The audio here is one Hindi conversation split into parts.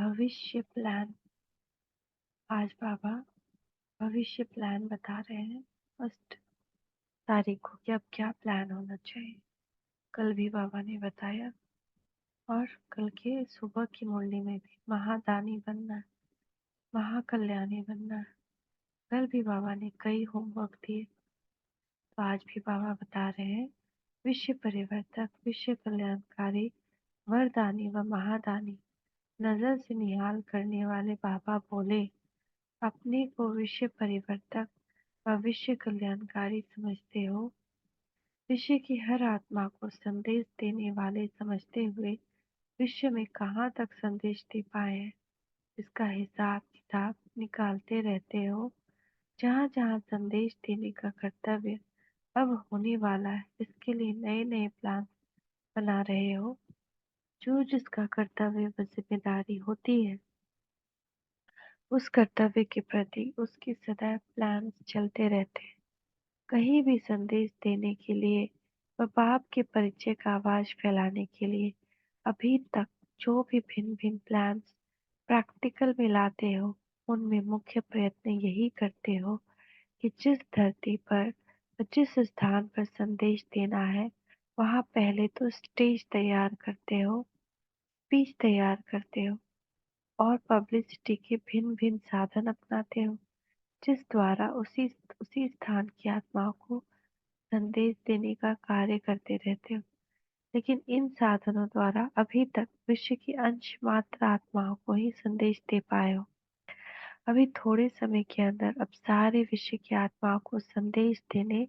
भविष्य प्लान। आज बाबा भविष्य प्लान बता रहे हैं। फर्स्ट तारीख को कि अब क्या प्लान होना चाहिए। कल भी बाबा ने बताया और कल के सुबह की मुरली में भी महादानी बनना है, महाकल्याणी बनना है। कल भी बाबा ने कई होमवर्क दिए, तो आज भी बाबा बता रहे हैं विश्व परिवर्तक, विश्व कल्याणकारी, वरदानी व महादानी, नजर से निहाल करने वाले बाबा बोले, अपने को विश्व परिवर्तक व विश्व कल्याणकारी समझते हो। विश्व की हर आत्मा को संदेश देने वाले समझते हुए विश्व में कहाँ तक संदेश दे पाए हैं, इसका हिसाब किताब निकालते रहते हो। जहाँ जहाँ संदेश देने का कर्तव्य अब होने वाला है, इसके लिए नए नए प्लान बना रहे हो। जो जिसका कर्तव्य व जिम्मेदारी होती है, उस कर्तव्य के प्रति उसके सदैव प्लान चलते रहते हैं। कहीं भी संदेश देने के लिए व बाप के परिचय का आवाज फैलाने के लिए अभी तक जो भी भिन्न भिन्न प्लान्स प्रैक्टिकल में लाते हो, उनमें मुख्य प्रयत्न यही करते हो कि जिस धरती पर व जिस स्थान पर संदेश देना है, वहाँ पहले तो स्टेज तैयार करते हो, स्पीच तैयार करते हो और पब्लिसिटी के भिन्न भिन्न साधन अपनाते हो, जिस द्वारा उसी उसी स्थान की आत्माओं को संदेश देने का कार्य करते रहते हो। लेकिन इन साधनों द्वारा अभी तक विश्व की अंश मात्र आत्माओं को ही संदेश दे पाए हो। अभी थोड़े समय के अंदर अब सारे विश्व की आत्माओं को संदेश देने,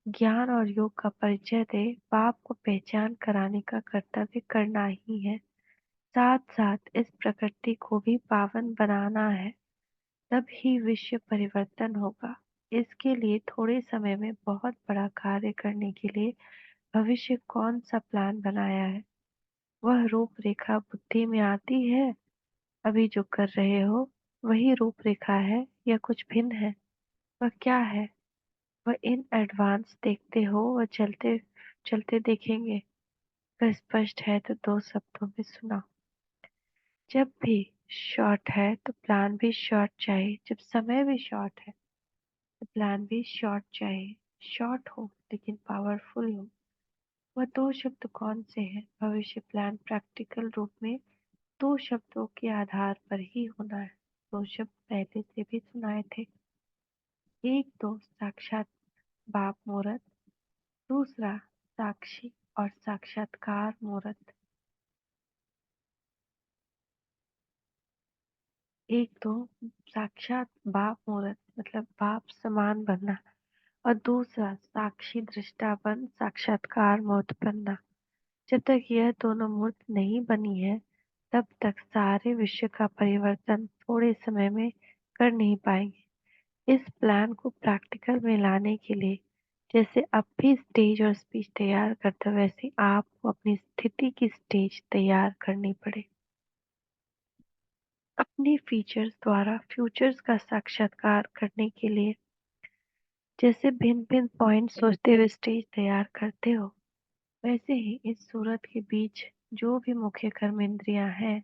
ज्ञान और योग का परिचय दे, पाप को पहचान कराने का कर्तव्य करना ही है। साथ साथ इस प्रकृति को भी पावन बनाना है, तब ही विश्व परिवर्तन होगा। इसके लिए थोड़े समय में बहुत बड़ा कार्य करने के लिए भविष्य कौन सा प्लान बनाया है, वह रूपरेखा बुद्धि में आती है। अभी जो कर रहे हो वही रूपरेखा है या कुछ भिन्न है? वह क्या है? वह इन एडवांस देखते हो व चलते चलते देखेंगे। अगर स्पष्ट है तो दो शब्दों में सुनाओ। जब भी शॉर्ट है तो प्लान भी शॉर्ट चाहिए, जब समय भी शॉर्ट है तो प्लान भी शॉर्ट चाहिए। शॉर्ट हो लेकिन पावरफुल हो। वह दो शब्द कौन से हैं? भविष्य प्लान प्रैक्टिकल रूप में दो शब्दों के आधार पर ही होना है। दो शब्द पहले से भी सुनाए थे। एक तो साक्षात बाप मूर्त, दूसरा साक्षी और साक्षात्कार मूर्त। एक तो साक्षात बाप मूर्त मतलब बाप समान बनना, और दूसरा साक्षी दृष्टा बन साक्षात्कार मूर्त बनना। जब तक यह दोनों मूर्त नहीं बनी है, तब तक सारे विश्व का परिवर्तन थोड़े समय में कर नहीं पाएंगे। इस प्लान को प्रैक्टिकल में लाने के लिए जैसे अब भी स्टेज और स्पीच तैयार करते हो, वैसे आपको अपनी स्थिति की स्टेज तैयार करनी पड़े। अपने फीचर्स द्वारा फ्यूचर्स का साक्षात्कार करने के लिए जैसे भिन्न भिन्न पॉइंट सोचते हुए स्टेज तैयार करते हो, वैसे ही इस सूरत के बीच जो भी मुख्य कर्मेंद्रियां हैं,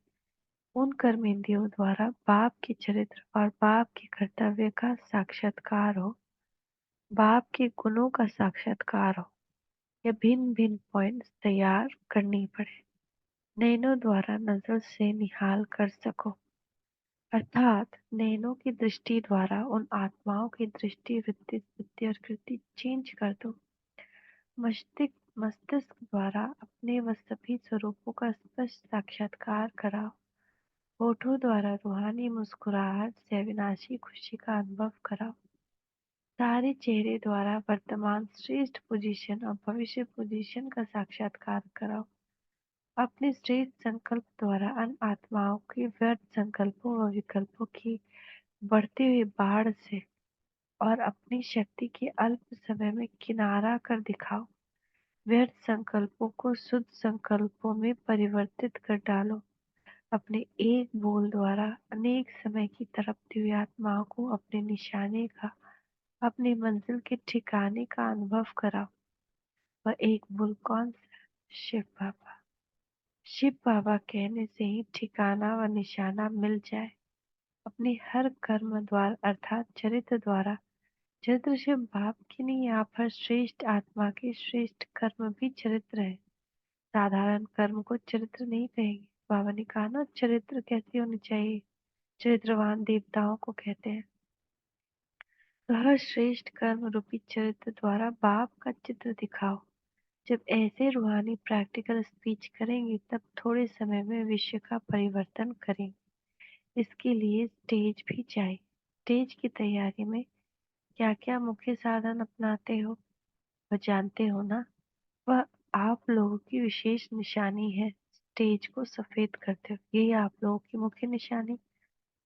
उन कर्मेंद्रियों द्वारा बाप के चरित्र और बाप के कर्तव्य का साक्षात्कार हो, बाप के गुणों का साक्षात्कार हो। यह भिन्न भिन्न पॉइंट्स तैयार करनी पड़े, नैनों द्वारा नजर से निहाल कर सको। अर्थात नैनों की दृष्टि द्वारा उन आत्माओं की दृष्टि वृत्ति और कृति चेंज कर दो। मस्तिष्क द्वारा अपने व सभी स्वरूपों का स्पष्ट साक्षात्कार कराओ। होठों द्वारा रूहानी मुस्कुराहट से अविनाशी खुशी का अनुभव कराओ। सारे चेहरे द्वारा वर्तमान श्रेष्ठ पोजीशन और भविष्य पोजीशन का साक्षात्कार कराओ। अपने श्रेष्ठ संकल्प द्वारा अन्य आत्माओं के व्यर्थ संकल्पों व विकल्पों की बढ़ती हुई बाढ़ से और अपनी शक्ति के अल्प समय में किनारा कर दिखाओ। व्यर्थ संकल्पों को शुद्ध संकल्पों में परिवर्तित कर डालो। अपने एक बोल द्वारा अनेक समय की तड़पती हुई आत्माओं को अपने निशाने का, अपनी मंजिल के ठिकाने का अनुभव कराओ। वह एक बोल कौन सा? शिव बाबा। शिव बाबा कहने से ही ठिकाना व निशाना मिल जाए। अपने हर कर्म द्वार अर्थात चरित्र द्वारा चरित्र शिव बाप की नहीं, आप हर श्रेष्ठ आत्मा के श्रेष्ठ कर्म भी चरित्र है। साधारण कर्म को चरित्र नहीं कहेंगे। बाबा ने कहा ना, चरित्र कैसी होनी चाहिए, चरित्रवान देवताओं को कहते हैं। तो हर श्रेष्ठ कर्म रूपी चरित्र द्वारा बाप का चित्र दिखाओ। जब ऐसे रूहानी प्रैक्टिकल स्पीच करेंगे तब थोड़े समय में विश्व का परिवर्तन करेंगे। इसके लिए स्टेज भी चाहिए। स्टेज की तैयारी में क्या क्या मुख्य साधन अपनाते हो वह जानते हो ना। वह आप लोगों की विशेष निशानी है। स्टेज को सफेद करते हो, यही आप लोगों की मुख्य निशानी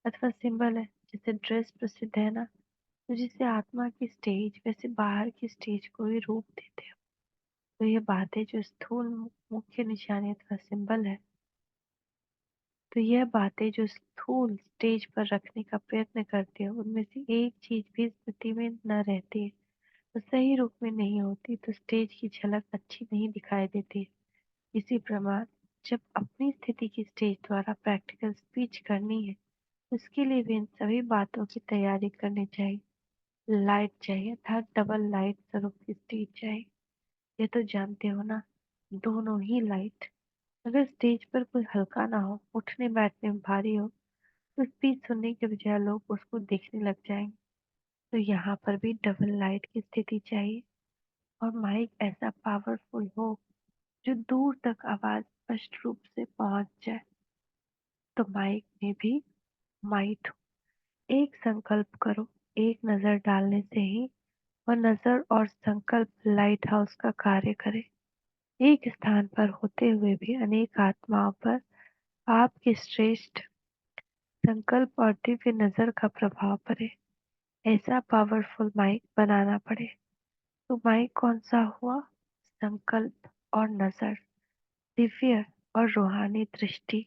अथवा सिंबल है। जैसे ड्रेस प्रसिद्ध है ना, तो जिसे आत्मा की स्टेज वैसे बाहर की स्टेज को भी रूप देते हो। तो ये बातें जो स्थूल मुख्य निशानी अथवा सिंबल है, तो यह बातें जो स्थूल स्टेज पर रखने का प्रयत्न करते हो, उनमें से एक चीज भी स्मृति में न रहती है, तो सही रूप में नहीं होती, तो स्टेज की झलक अच्छी नहीं दिखाई देती। इसी प्रकार जब अपनी स्थिति की स्टेज द्वारा प्रैक्टिकल स्पीच करनी है, उसके लिए भी इन सभी बातों की तैयारी करनी चाहिए। लाइट चाहिए अर्थात डबल लाइट स्वरूप की स्टेज चाहिए। ये तो जानते हो ना, दोनों ही लाइट। अगर स्टेज पर कोई हल्का ना हो, उठने बैठने में भारी हो, तो स्पीच सुनने के बजाय लोग उसको देखने लग जाएंगे। तो यहाँ पर भी डबल लाइट की स्थिति चाहिए और माइक ऐसा पावरफुल हो जो दूर तक आवाज स्पष्ट रूप से पहुंच जाए। तो माइक में भी माइट हो। एक संकल्प करो, एक नजर डालने से ही वह नजर और संकल्प लाइट हाउस का कार्य करे। एक स्थान पर होते हुए भी अनेक आत्माओं पर आपके श्रेष्ठ संकल्प और दिव्य नजर का प्रभाव पड़े। ऐसा पावरफुल माइक बनाना पड़े। तो माइक कौन सा हुआ? संकल्प और नजर, दिव्य और रूहानी दृष्टि।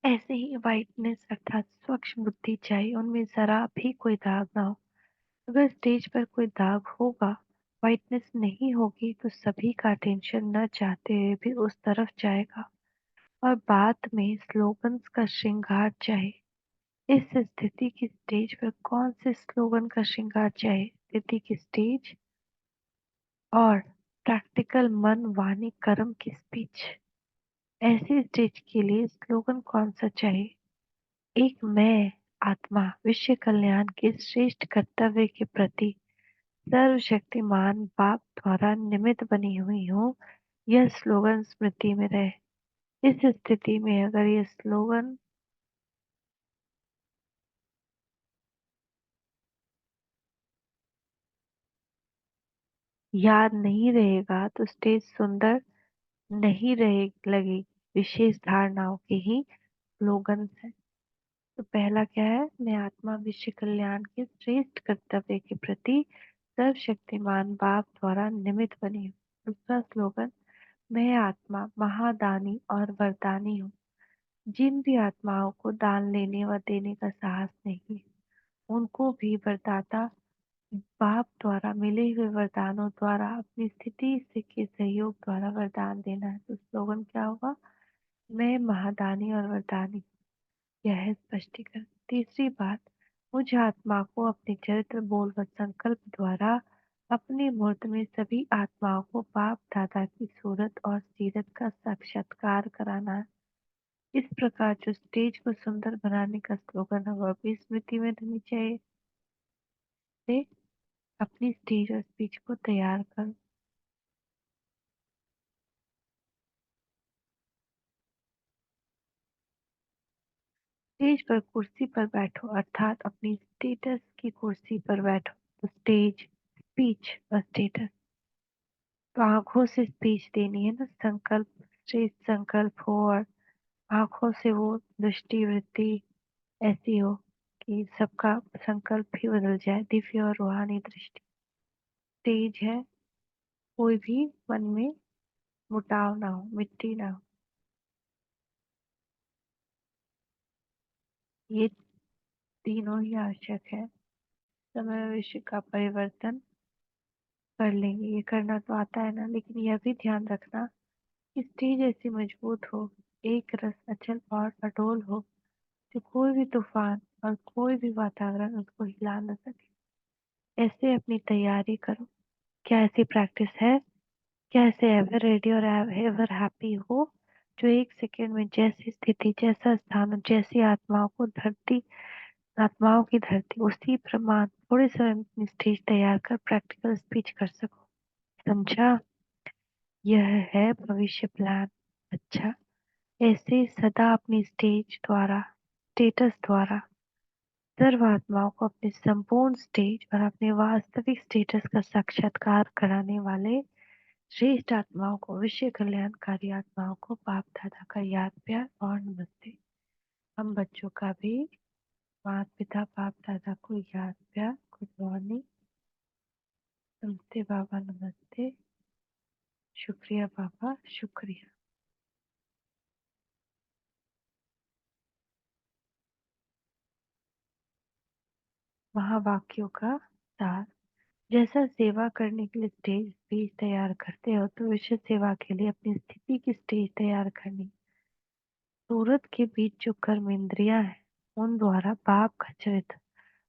ऐसे ही वाइटनेस अर्थात स्वच्छ बुद्धि चाहिए, उनमें जरा भी कोई दाग ना हो। अगर स्टेज पर कोई दाग होगा, वाइटनेस नहीं होगी, तो सभी का अटेंशन न चाहते हुए भी उस तरफ जाएगा और बाद में स्लोगन्स का श्रृंगार चाहिए। इस स्थिति की स्टेज पर कौन से स्लोगन का श्रृंगार चाहिए? स्थिति की स्टेज और प्रैक्टिकल मन वाणी कर्म की स्पीच। ऐसी स्टेज के लिए स्लोगन कौन सा चाहिए? एक मैं आत्मा विश्व कल्याण के श्रेष्ठ कर्तव्य के प्रति सर्वशक्तिमान बाप द्वारा निमित्त बनी हुई हूँ। यह स्लोगन स्मृति में रहे। इस स्थिति में अगर यह स्लोगन याद नहीं रहेगा तो स्टेज सुंदर नहीं रहे लगेगी। विशेष धारणाओं के ही स्लोगन है। तो पहला क्या है? मैं आत्मा विश्व कल्याण के श्रेष्ठ कर्तव्य के प्रति सर्वशक्तिमान बाप द्वारा निमित्त बनी हूँ। दूसरा स्लोगन, मैं आत्मा महादानी और वरदानी हूँ। जिन भी आत्माओं को दान लेने व देने का साहस नहीं, उनको भी वरदाता बाप द्वारा मिले हुए वरदानों द्वारा अपनी स्थिति से के सहयोग द्वारा वरदान देना है। तो स्लोगन क्या होगा? मैं महादानी और वरदानी। यह है स्पष्टीकरण। तीसरी बात, मुझ आत्मा को अपने चरित्र बोल व संकल्प द्वारा अपने मूर्त में सभी आत्माओं को बाप दादा की सूरत और सीरत का साक्षात्कार कराना है। इस प्रकार जो स्टेज को सुंदर बनाने का स्लोगन है वह भी स्मृति में रहनी चाहिए। से अपनी स्टेज और स्पीच को तैयार करो। स्टेज पर कुर्सी पर बैठो अर्थात अपनी स्टेटस की कुर्सी पर बैठो। तो स्टेज, स्पीच और स्टेटस, तो आंखों से स्पीच देनी है ना। संकल्प, श्रेष्ठ संकल्प हो और आंखों से वो दृष्टि वृत्ति ऐसी हो कि सबका संकल्प भी बदल जाए। दिव्य और रूहानी दृष्टि। तेज है, कोई भी मन में मुटाव ना हो, मिट्टी ना हो। ये तीनों ही आवश्यक है। समय विश्व का परिवर्तन कर लेंगे, ये करना तो आता है ना, लेकिन यह भी ध्यान रखना स्टेज ऐसी मजबूत हो, एक रस अचल और अडोल हो, जो कोई भी तूफान और कोई भी वातावरण उसको हिला न सके। ऐसे अपनी तैयारी करो। क्या ऐसी प्रैक्टिस है? क्या ऐसे एवर रेडी और एवर हैप्पी हो, जो एक सेकंड में जैसी स्थिति, जैसा स्थान और जैसी आत्माओं की धरती, उसी प्रमाण थोड़े समय में अपनी स्टेज तैयार कर प्रैक्टिकल स्पीच कर सको। समझा? यह है भविष्य प्लान। अच्छा, ऐसे सदा अपनी स्टेटस द्वारा सर्व आत्माओं को अपने संपूर्ण स्टेज और अपने वास्तविक स्टेटस का साक्षात्कार कराने वाले श्रेष्ठ आत्माओं को, विश्व कल्याणकारी आत्माओं को बाप दादा का याद प्यार और नमस्ते। हम बच्चों का भी माता पिता बाप दादा को याद प्यार, गुड मॉर्निंग, नमस्ते बाबा, नमस्ते, शुक्रिया बाबा, शुक्रिया। महावाक्यों का सार। जैसा सेवा करने के लिए स्टेज स्पीच तैयार करते हो, तो विश्व सेवा के लिए अपनी स्थिति की स्टेज तैयार करनी। सूरत के बीच जो कर्म इंद्रियां हैं, उन द्वारा बाप का चरित्र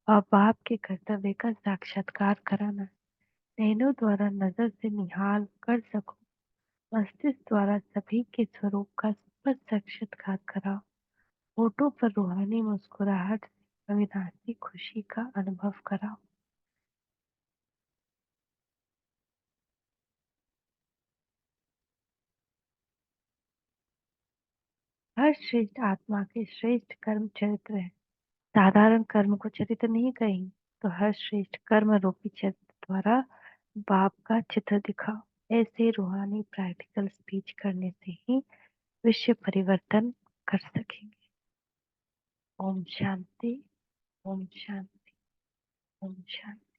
और बाप के कर्तव्य का साक्षात्कार कराना। नैनों द्वारा नजर से निहाल कर सको, मस्तिष्क द्वारा सभी के स्वरूप का स्पष्ट साक्षात्कार कराओ। होठों पर रूहानी मुस्कुराहट से अविनाशी खुशी का अनुभव कराओ। हर श्रेष्ठ आत्मा के श्रेष्ठ कर्म चरित्र है। साधारण कर्म को चरित्र नहीं कहेंगे, तो हर श्रेष्ठ कर्म रूपी चरित्र द्वारा बाप का चित्र दिखाओ। ऐसे रूहानी प्रैक्टिकल स्पीच करने से ही विश्व परिवर्तन कर सकेंगे। ओम शांति, ओम शांति, ओम शांति।